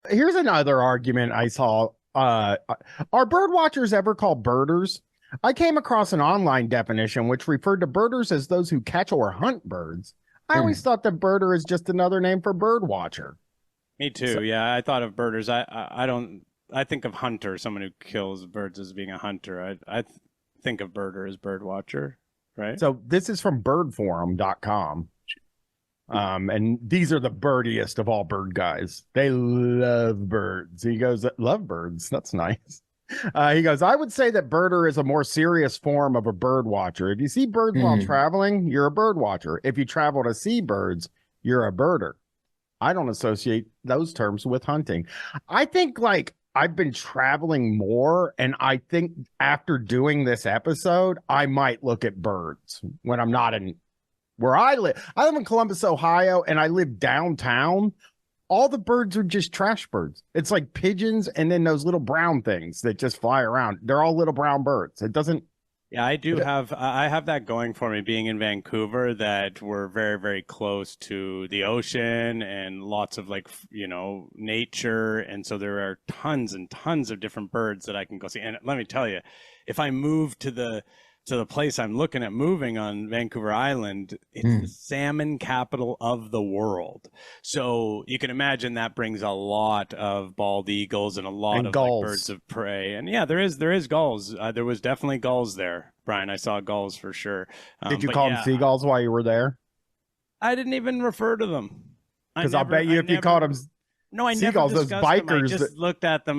here's another argument I saw. Are bird watchers ever called birders? I came across an online definition which referred to birders as those who catch or hunt birds. I always Hmm. thought that birder is just another name for bird watcher. Me So, too. Yeah, I thought of birders. I don't. I think of hunter, someone who kills birds as being a hunter. Think of birder as bird watcher, right? so this is from birdforum.com. And these are the birdiest of all bird guys. They love birds. He goes, love birds. That's nice. He goes, I would say that birder is a more serious form of a bird watcher. If you see birds while Hmm. traveling, you're a bird watcher. If you travel to see birds, you're a birder. I don't associate those terms with hunting. I think like I've been traveling more, and I think after doing this episode, I might look at birds when I'm not in where I live. I live in Columbus, Ohio, and I live downtown. All the birds are just trash birds. It's like pigeons and then those little brown things that just fly around. They're all little brown birds. It doesn't. Yeah, I have that going for me being in Vancouver, that we're very, very close to the ocean and lots of nature. And so there are tons and tons of different birds that I can go see. And let me tell you, if I move to the place I'm looking at moving on Vancouver Island, it's Hmm. the salmon capital of the world. So you can imagine that brings a lot of bald eagles and a lot And of like birds gulls. of prey. And yeah, there is gulls. There was definitely gulls there, Brian. I saw gulls for sure. Did you But call them yeah, seagulls while you were there? I didn't even refer to them. Because I'll bet you if you called them No, I never seagulls, those discussed them. I bikers that just looked at them.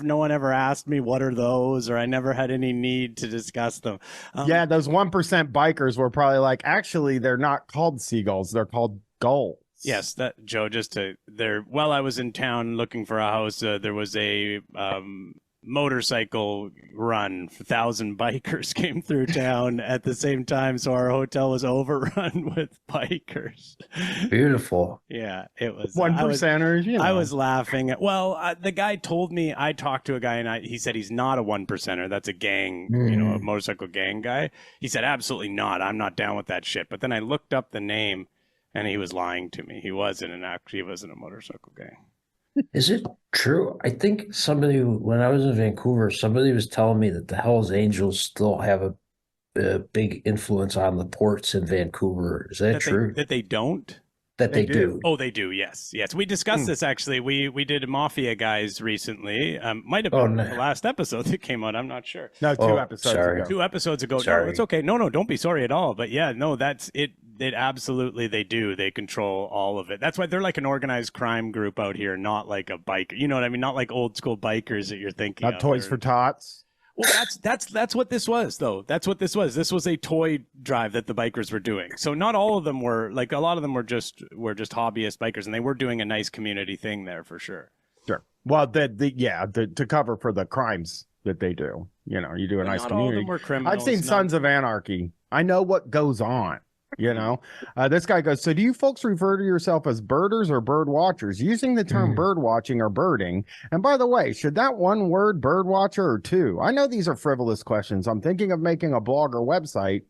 No one ever asked me what are those, or I never had any need to discuss them. yeah, those 1% bikers were probably like, actually, they're not called seagulls, they're called gulls. Yes, that Joe. Just to there. While I was in town looking for a house, there was a motorcycle run. 1,000 bikers came through town at the same time, so our hotel was overrun with bikers. Beautiful. Yeah, it was. One percenters, you know. I was laughing. Well, the guy told me, I talked to a guy, and he said he's not a one percenter. That's a gang, a Hmm. motorcycle gang guy. He said absolutely not. I'm not down with that shit. But then I looked up the name, and he was lying to me. He wasn't he wasn't a motorcycle gang. Is it true? I think when I was in Vancouver, somebody was telling me that the Hells Angels still have a big influence on the ports in Vancouver. Is that true? That they don't. That They they do. do? Oh, they do. Yes, yes. We discussed this actually. We did Mafia Guys recently. Might have Oh, been the no. last episode that came out. I'm not sure. No, two Oh, episodes sorry. ago. 2 episodes ago. No, Sorry. it's okay. No, don't be sorry at all. But yeah, no, that's it. It absolutely they do. They control all of it. That's why they're like an organized crime group out here, not like a biker. You know what I mean? Not like old school bikers that you're thinking Not of. Toys for Tots. Well, that's what this was, though. That's what this was. This was a toy drive that the bikers were doing. So not all of them were like, a lot of them were just hobbyist bikers, and they were doing a nice community thing there for sure. Sure. Well, to cover for the crimes that they do. You know, you do a But nice not all of community. them were criminals. I've seen not- Sons of Anarchy. I know what goes on. You know, this guy goes, so do you folks refer to yourself as birders or bird watchers? Using the term Hmm. bird watching or birding. And by the way, should that one word bird watcher or two? I know these are frivolous questions. I'm thinking of making a blog or website,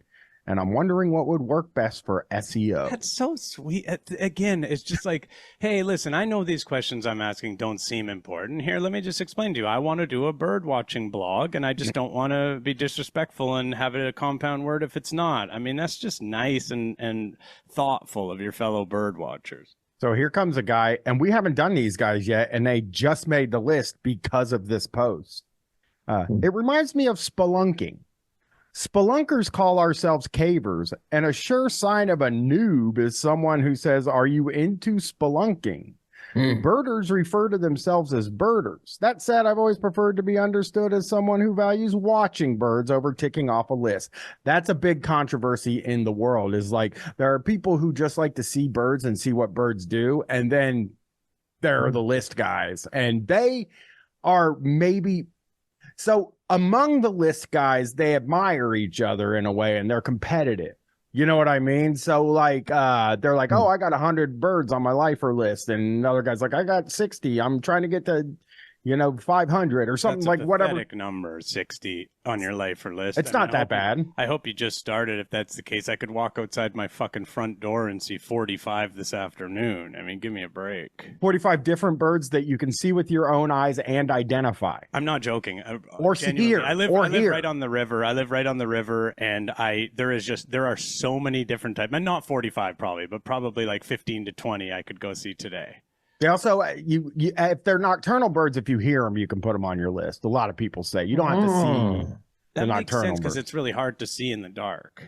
and I'm wondering what would work best for SEO. That's so sweet. Again, it's just like, hey, listen, I know these questions I'm asking don't seem important. Here, let me just explain to you. I want to do a bird watching blog, and I just don't want to be disrespectful and have it a compound word if it's not. I mean, that's just nice and thoughtful of your fellow bird watchers. So here comes a guy, and we haven't done these guys yet, and they just made the list because of this post. It reminds me of spelunking. Spelunkers call ourselves cavers, and a sure sign of a noob is someone who says, are you into spelunking? Hmm. Birders refer to themselves as birders. That said, I've always preferred to be understood as someone who values watching birds over ticking off a list. That's a big controversy in the world, is like there are people who just like to see birds and see what birds do, and then there are the list guys, and they are maybe so among the list guys, they admire each other in a way, and they're competitive. You know what I mean? So like they're like, oh, I got 100 birds on my lifer list, and another guy's like, I got 60. I'm trying to get to 500 or something, That's a like whatever. pathetic number, 60 on your lifer list. It's not that bad. I hope you just started. If that's the case, I could walk outside my fucking front door and see 45 this afternoon. I mean, give me a break. 45 different birds that you can see with your own eyes and identify. I'm not joking. Or hear. I live right on the river. And there are so many different types. And not 45 probably, but probably like 15 to 20 I could go see today. They also, if they're nocturnal birds, if you hear them, you can put them on your list. A lot of people say you don't have to see the nocturnal birds. That makes sense because it's really hard to see in the dark.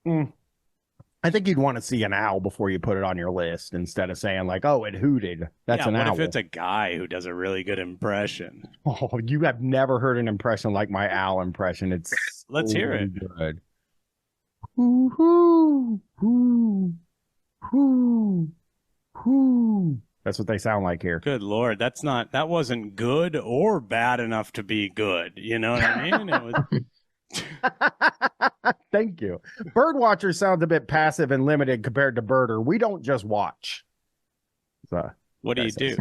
I think you'd want to see an owl before you put it on your list instead of saying like, oh, it hooted. That's an owl. What if it's a guy who does a really good impression? Oh, you have never heard an impression like my owl impression. Let's hear it. Good. Hoo, hoo, hoo, hoo. Whoo. That's what they sound like here. Good Lord. That wasn't good or bad enough to be good. You know what I mean? It was... Thank you. Birdwatcher sounds a bit passive and limited compared to birder. We don't just watch. So, what do you do?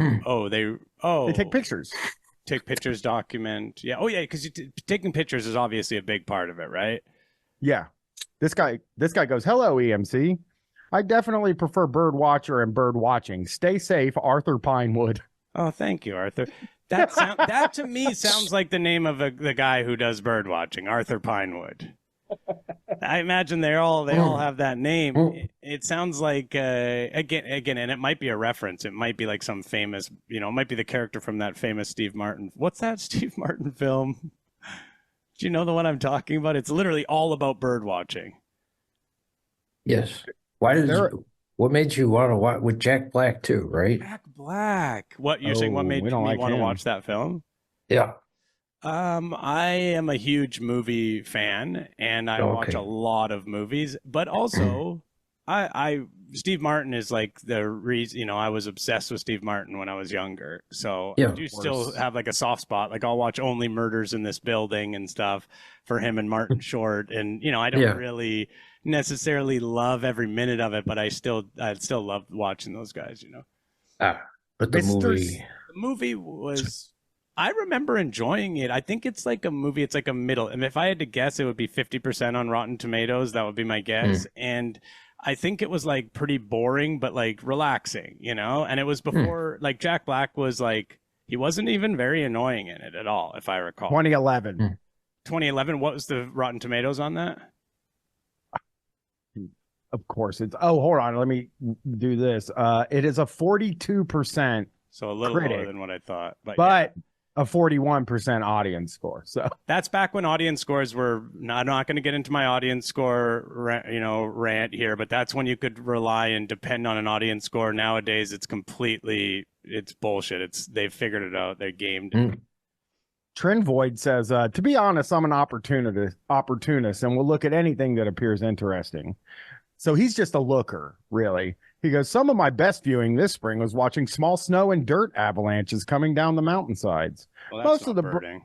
They take pictures. Take pictures, document. Yeah. Oh yeah, because taking pictures is obviously a big part of it, right? Yeah. This guy goes, hello, EMC. I definitely prefer bird watcher and bird watching. Stay safe, Arthur Pinewood. Oh, thank you, Arthur. That to me sounds like the name of the guy who does bird watching, Arthur Pinewood. I imagine they all have that name. It sounds like again, and it might be a reference. It might be like some famous, it might be the character from that famous Steve Martin. What's that Steve Martin film? Do you know the one I'm talking about? It's literally all about bird watching. Yes. What made you want to watch with Jack Black too, right? Jack Black. What you're saying? What made me want to watch that film? Yeah. I am a huge movie fan, and I watch a lot of movies. But also, Steve Martin is like the reason. I was obsessed with Steve Martin when I was younger. So I do still have like a soft spot. Like I'll watch Only Murders in This Building and stuff for him and Martin Short. And I don't really necessarily love every minute of it, but I still love watching those guys. But the movie was. I remember enjoying it. I think it's like a movie. It's like a middle. And if I had to guess, it would be 50% on Rotten Tomatoes. That would be my guess. And I think it was like pretty boring, but like relaxing, And it was before like Jack Black was like, he wasn't even very annoying in it at all, if I recall. 2011. 2011. What was the Rotten Tomatoes on that? Of course it's. Oh, hold on. Let me do this. It is a 42%. So a little lower than what I thought, but a 41% audience score. So that's back when audience scores were. I'm not going to get into my audience score, rant here, but that's when you could rely and depend on an audience score. Nowadays, it's bullshit. They've figured it out. They gamed it. Trend Void says, to be honest, I'm an opportunist and will look at anything that appears interesting. So he's just a looker, really. He goes, some of my best viewing this spring was watching small snow and dirt avalanches coming down the mountainsides. Well, most of the birds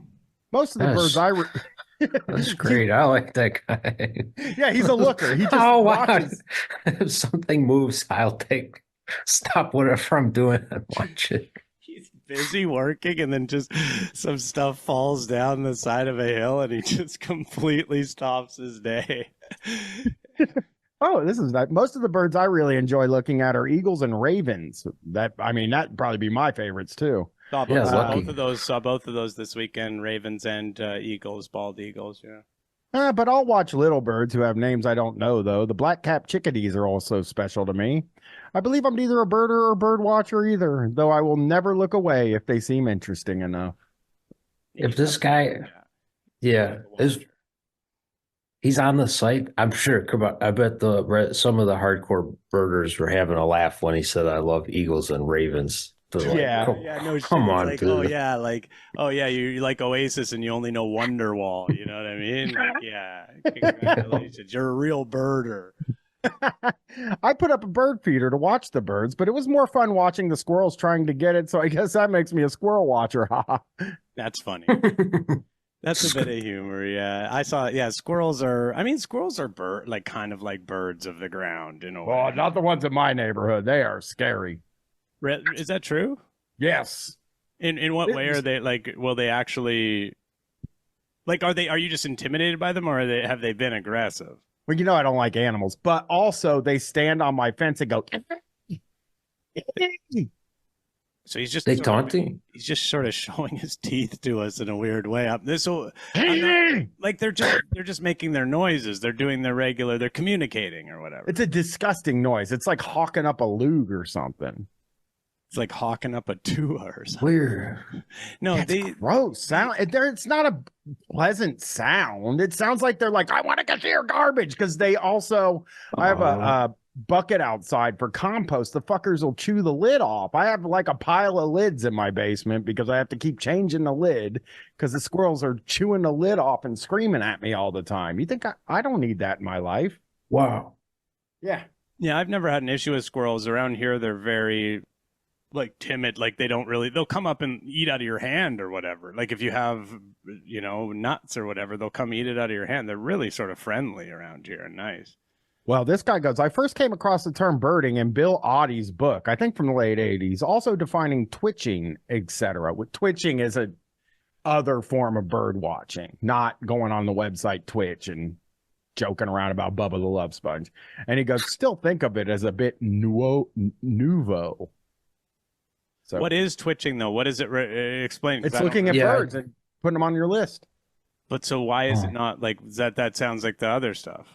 that's great. I like that guy. Yeah, he's a looker. He just watches. If something moves, I'll stop whatever I'm doing and watch it. He's busy working, and then just some stuff falls down the side of a hill, and he just completely stops his day. Oh, this is that. Most of the birds I really enjoy looking at are eagles and ravens. That'd probably be my favorites too. Saw both of those this weekend. Ravens and eagles, bald eagles. Yeah. But I'll watch little birds who have names I don't know though. The black-capped chickadees are also special to me. I believe I'm neither a birder or bird watcher either, though I will never look away if they seem interesting enough. If this guy, he's on the site, I'm sure. Come on, I bet some of the hardcore birders were having a laugh when he said, "I love eagles and ravens." No shit. Come on, like, dude. You like Oasis and you only know Wonderwall. You know what I mean? Congratulations, you're a real birder. I put up a bird feeder to watch the birds, but it was more fun watching the squirrels trying to get it. So I guess that makes me a squirrel watcher. That's funny. That's a bit of humor, yeah. I saw, squirrels are kind of like birds of the ground in a way. Well, not the ones in my neighborhood. They are scary. Is that true? Yes. In what way are they like? Will they actually like? Are you just intimidated by them, or have they been aggressive? Well, you know I don't like animals, but also they stand on my fence and go. So he's just They sort of- taunting. he's just sort of showing his teeth to us in a weird way. This will like they're just making their noises. They're doing their regular. They're communicating or whatever. It's a disgusting noise. It's like hawking up a lug or something. It's like hawking up a tua or something. Weird. No, It's gross sound. It's not a pleasant sound. It sounds like they're like, I want to get your garbage because they also. I have a bucket outside for compost. The fuckers will chew the lid off. I have like a pile of lids in my basement because I have to keep changing the lid because the squirrels are chewing the lid off and screaming at me all the time. You think I don't need that in my life? Wow. Yeah. Yeah, I've never had an issue with squirrels around here. They're very like timid. Like they'll come up and eat out of your hand or whatever. Like if you have, nuts or whatever, they'll come eat it out of your hand. They're really sort of friendly around here and nice. Well, this guy goes, I first came across the term birding in Bill Oddie's book, I think from the late 80s, also defining twitching, etc. With twitching is a other form of bird watching, not going on the website Twitch and joking around about Bubba the Love Sponge. And he goes, still think of it as a bit nouveau. So What is twitching though? What is it? Explain. 'Cause it's I don't looking at really- birds and putting them on your list. But so why is it not like that sounds like the other stuff?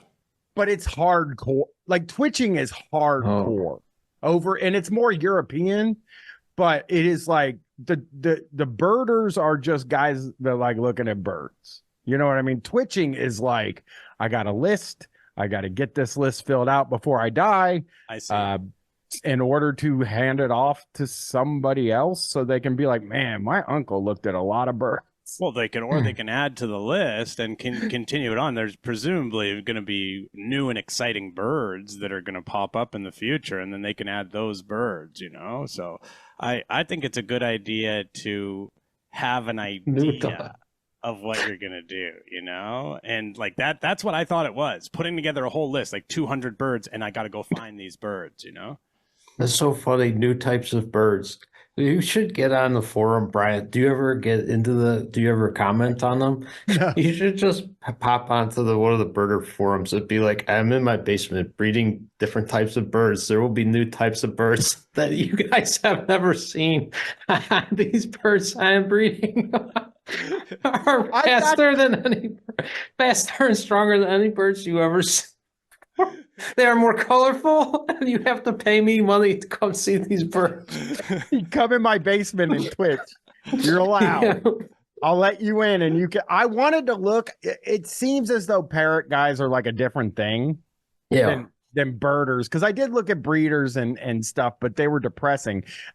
But it's hardcore. Like twitching is hardcore over, and it's more European, but it is like the birders are just guys that like looking at birds. You know what I mean? Twitching is like, I got a list. I got to get this list filled out before I die. I see. In order to hand it off to somebody else so they can be like, man, my uncle looked at a lot of birds. Well, they can add to the list and can continue it on. There's presumably going to be new and exciting birds that are going to pop up in the future, and then they can add those birds, So I think it's a good idea to have an idea of what you're going to do, And like that's what I thought it was. Putting together a whole list, like 200 birds, and I got to go find these birds, That's so funny. New types of birds. You should get on the forum, Brian. Do you ever comment on them? No. You should just pop onto one of the birder forums. It'd be like, I'm in my basement breeding different types of birds. There will be new types of birds that you guys have never seen. These birds I am breeding are faster and stronger than any birds you ever see. They are more colorful, and you have to pay me money to come see these birds. You come in my basement and Twitch. You're allowed. Yeah. I'll let you in, and you can. I wanted to look. It seems as though parrot guys are like a different thing than birders, because I did look at breeders and stuff, but they were depressing.